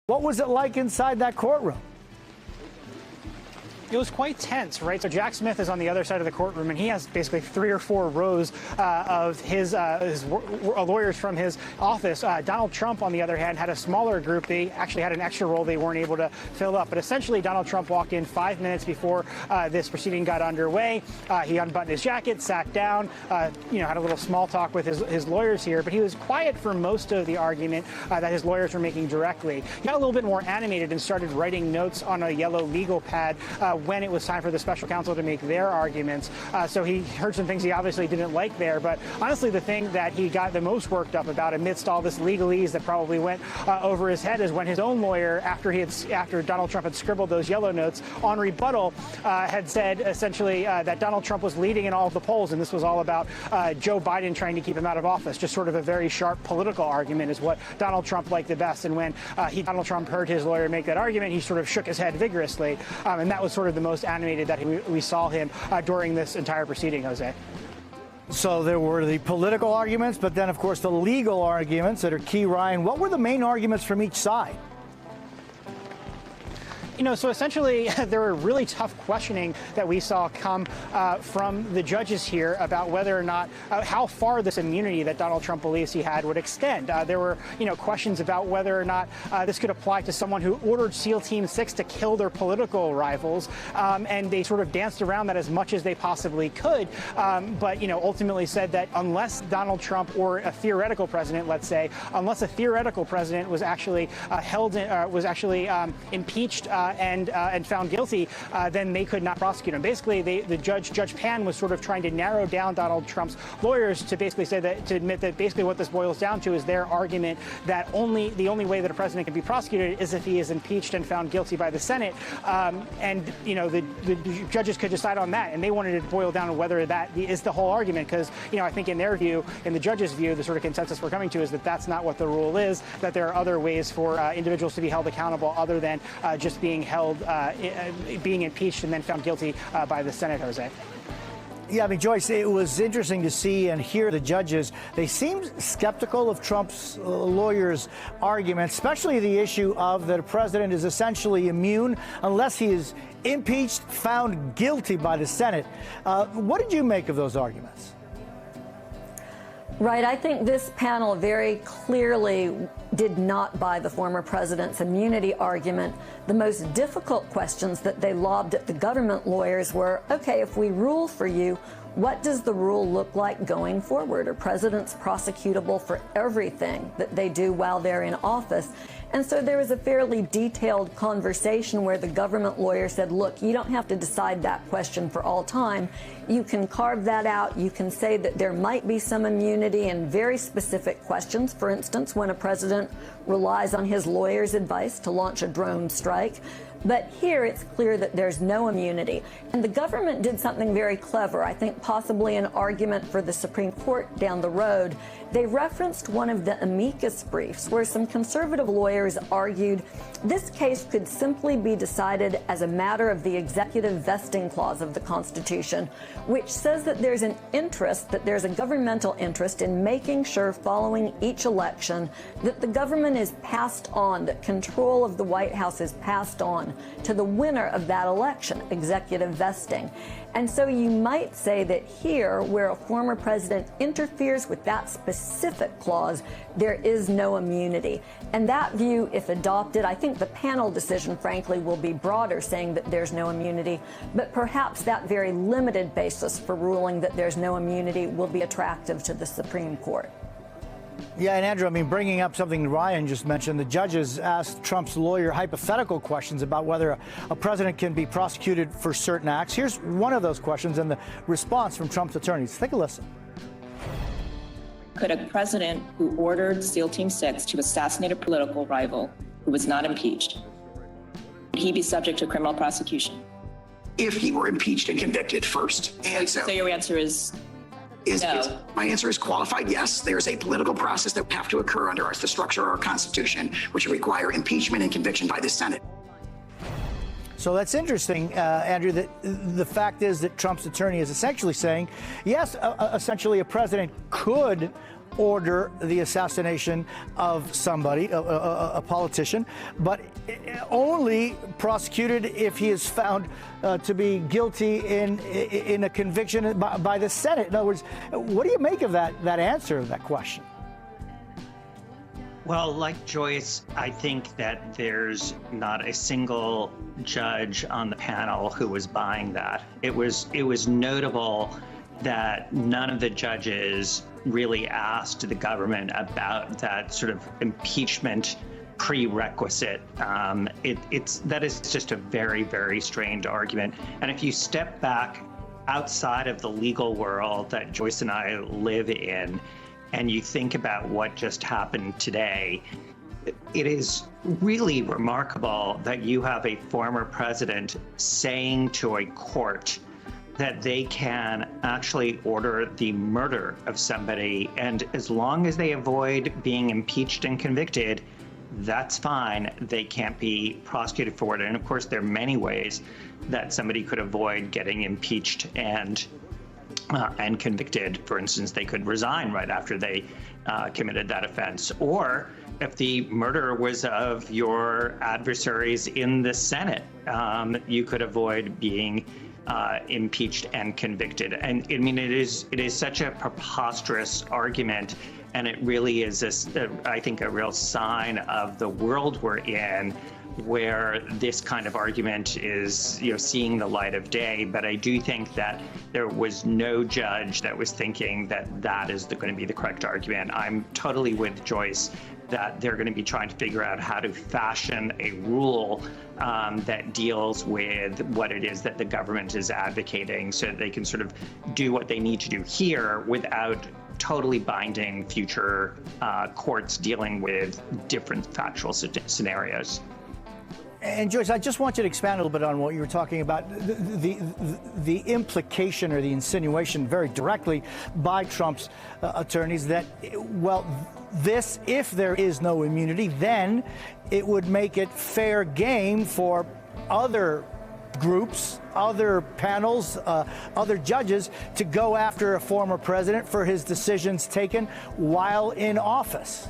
What was it like inside that courtroom? It was quite tense, right? So Jack Smith is on the other side of the courtroom, and he has basically 3 or 4 rows of his lawyers from his office. Donald Trump, on the other hand, had a smaller group. They actually had an extra role they weren't able to fill up. But essentially, Donald Trump walked in 5 minutes before this proceeding got underway. He unbuttoned his jacket, sat down, had a little small talk with his lawyers here. But he was quiet for most of the argument that his lawyers were making directly. He got a little bit more animated and started writing notes on a yellow legal pad when it was time for the special counsel to make their arguments. So he heard some things he obviously didn't like there. But honestly, the thing that he got the most worked up about amidst all this legalese that probably went over his head is when his own lawyer, after Donald Trump had scribbled those yellow notes on rebuttal, had said essentially that Donald Trump was leading in all of the polls, and this was all about Joe Biden trying to keep him out of office. Just sort of a very sharp political argument is what Donald Trump liked the best. And when Donald Trump heard his lawyer make that argument, he sort of shook his head vigorously. And that was sort of the most animated that we saw him during this entire proceeding, Jose. So there were the political arguments, but then, of course, the legal arguments that are key. Ryan, what were the main arguments from each side? So essentially, there were really tough questioning that we saw come from the judges here about whether or not how far this immunity that Donald Trump believes he had would extend. There were, questions about whether or not this could apply to someone who ordered SEAL Team 6 to kill their political rivals. And they sort of danced around that as much as they possibly could. But, ultimately said that unless Donald Trump or a theoretical president, let's say, unless a theoretical president was actually impeached and found guilty, then they could not prosecute him. Basically, Judge Pan was sort of trying to narrow down Donald Trump's lawyers to basically say that, to admit that basically what this boils down to is their argument that the only way that a president can be prosecuted is if he is impeached and found guilty by the Senate. The judges could decide on that, and they wanted to boil down on whether that is the whole argument, because, I think in their view, in the judges' view, the sort of consensus we're coming to is that that's not what the rule is, that there are other ways for individuals to be held accountable other than just being impeached and then found guilty by the Senate, Jose. Yeah, Joyce, it was interesting to see and hear the judges. They seemed skeptical of Trump's lawyers' argument, especially the issue of that a president is essentially immune unless he is impeached, found guilty by the Senate. What did you make of those arguments? Right. I think this panel very clearly did not buy the former president's immunity argument. The most difficult questions that they lobbed at the government lawyers were, okay, if we rule for you, what does the rule look like going forward? Are presidents prosecutable for everything that they do while they're in office? And so there was a fairly detailed conversation where the government lawyer said, look, you don't have to decide that question for all time. You can carve that out. You can say that there might be some immunity in very specific questions. For instance, when a president relies on his lawyer's advice to launch a drone strike. But here it's clear that there's no immunity. And the government did something very clever, I think possibly an argument for the Supreme Court down the road. They referenced one of the amicus briefs where some conservative lawyers argued this case could simply be decided as a matter of the executive vesting clause of the Constitution, which says that there's an interest, that there's a governmental interest in making sure following each election that the government is passed on, that control of the White House is passed on to the winner of that election, executive vesting. And so you might say that here, where a former president interferes with that specific clause, there is no immunity. And that view, if adopted, I think the panel decision, frankly, will be broader, saying that there's no immunity. But perhaps that very limited basis for ruling that there's no immunity will be attractive to the Supreme Court. Yeah, and Andrew, bringing up something Ryan just mentioned, the judges asked Trump's lawyer hypothetical questions about whether a president can be prosecuted for certain acts. Here's one of those questions and the response from Trump's attorneys. Take a listen. Could a president who ordered SEAL Team 6 to assassinate a political rival who was not impeached, would he be subject to criminal prosecution? If he were impeached and convicted first. And so your answer is no. My answer is qualified yes. There's a political process that would have to occur under the structure of our Constitution, which would require impeachment and conviction by the Senate. So that's interesting, Andrew, that the fact is that Trump's attorney is essentially saying, yes, essentially a president could order the assassination of somebody, a politician, but only prosecuted if he is found to be guilty in a conviction by the Senate. In other words, what do you make of that answer of that question? Well, like Joyce, I think that there's not a single judge on the panel who was buying that. It was notable that none of the judges really asked the government about that sort of impeachment prerequisite. That is just a very, very strained argument. And if you step back outside of the legal world that Joyce and I live in, and you think about what just happened today, it is really remarkable that you have a former president saying to a court that they can actually order the murder of somebody, and as long as they avoid being impeached and convicted, that's fine. They can't be prosecuted for it. And of course, there are many ways that somebody could avoid getting impeached and convicted. For instance, they could resign right after they committed that offense. Or if the murder was of your adversaries in the Senate, you could avoid being impeached and convicted. And I mean, it is such a preposterous argument, and it really is, I think, a real sign of the world we're in, where this kind of argument is, seeing the light of day. But I do think that there was no judge that was thinking that that is going to be the correct argument. I'm totally with Joyce that they're going to be trying to figure out how to fashion a rule that deals with what it is that the government is advocating, so that they can sort of do what they need to do here without totally binding future courts dealing with different factual scenarios. And Joyce, I just want you to expand a little bit on what you were talking about, the implication or the insinuation very directly by Trump's attorneys that, well, this, if there is no immunity, then it would make it fair game for other groups, other panels, other judges to go after a former president for his decisions taken while in office.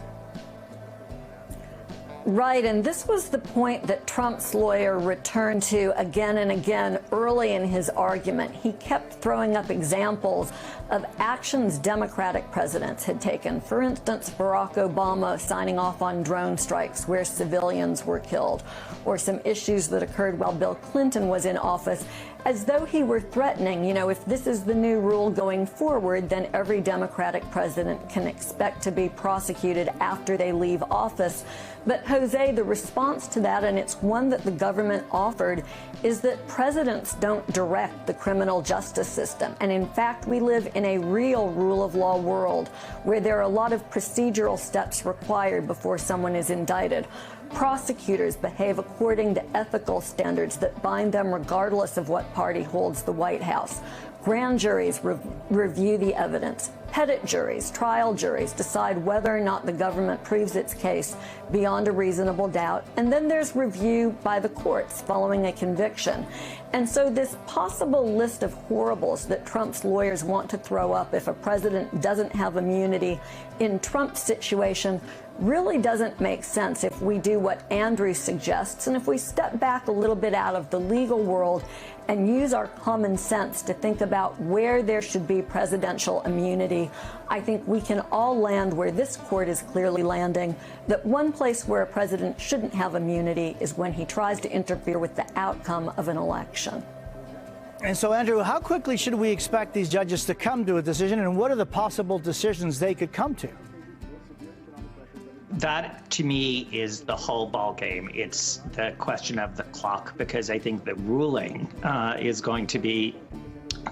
Right, and this was the point that Trump's lawyer returned to again and again early in his argument. He kept throwing up examples of actions Democratic presidents had taken. For instance, Barack Obama signing off on drone strikes where civilians were killed, or some issues that occurred while Bill Clinton was in office, as though he were threatening, if this is the new rule going forward, then every Democratic president can expect to be prosecuted after they leave office. But Jose, the response to that, and it's one that the government offered, is that presidents don't direct the criminal justice system. And in fact, we live in a real rule of law world where there are a lot of procedural steps required before someone is indicted. Prosecutors behave according to ethical standards that bind them regardless of what party holds the White House. Grand juries review the evidence. Petit juries, trial juries, decide whether or not the government proves its case beyond a reasonable doubt. And then there's review by the courts following a conviction. And so this possible list of horribles that Trump's lawyers want to throw up if a president doesn't have immunity in Trump's situation really doesn't make sense if we do what Andrew suggests. And if we step back a little bit out of the legal world and use our common sense to think about where there should be presidential immunity, I think we can all land where this court is clearly landing, that one place where a president shouldn't have immunity is when he tries to interfere with the outcome of an election. And so, Andrew, how quickly should we expect these judges to come to a decision, and what are the possible decisions they could come to? That, to me, is the whole ball game. It's the question of the clock, because I think the ruling is going to be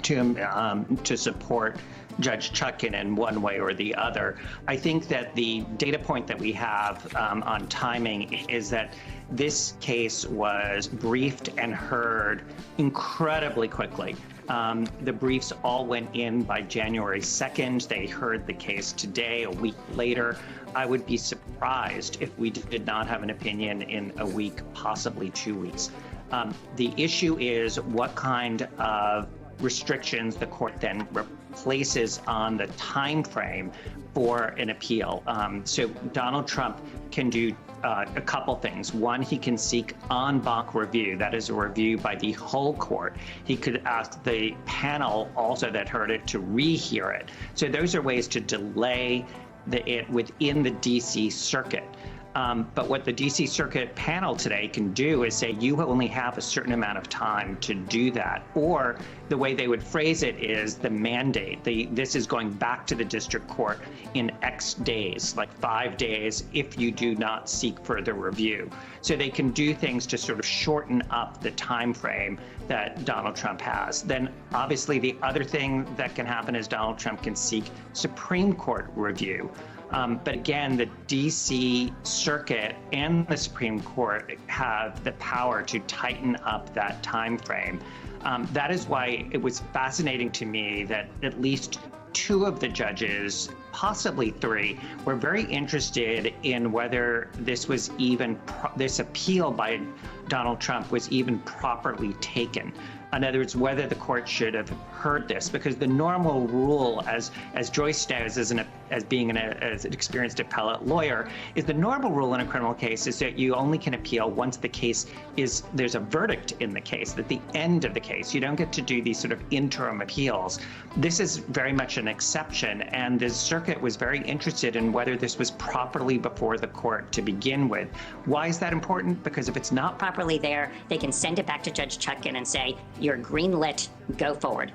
to support Judge Chutkan in one way or the other. I think that the data point that we have on timing is that this case was briefed and heard incredibly quickly. The briefs all went in by January 2nd. They heard the case today, a week later. I would be surprised if we did not have an opinion in a week, possibly 2 weeks. The issue is what kind of restrictions the court then places on the time frame for an appeal. So Donald Trump can do a couple things. One, he can seek en banc review, that is a review by the whole court. He could ask the panel also that heard it to rehear it. So those are ways to delay it within the DC circuit. But what the DC Circuit panel today can do is say you only have a certain amount of time to do that. Or the way they would phrase it is the mandate. This is going back to the district court in X days, like 5 days, if you do not seek further review. So they can do things to sort of shorten up the time frame that Donald Trump has. Then obviously the other thing that can happen is Donald Trump can seek Supreme Court review. But again, the DC Circuit and the Supreme Court have the power to tighten up that time frame. That is why it was fascinating to me that at least 2 of the judges, possibly 3, were very interested in whether this was even this appeal by Donald Trump was even properly taken. In other words, whether the court should have heard this, because the normal rule, as Joyce knows, as being an experienced appellate lawyer, is the normal rule in a criminal case is that you only can appeal once the case there's a verdict in the case, at the end of the case. You don't get to do these sort of interim appeals. This is very much an exception, and the circuit was very interested in whether this was properly before the court to begin with. Why is that important? Because if it's not properly there, they can send it back to Judge Chutkan and say, you're green lit, go forward.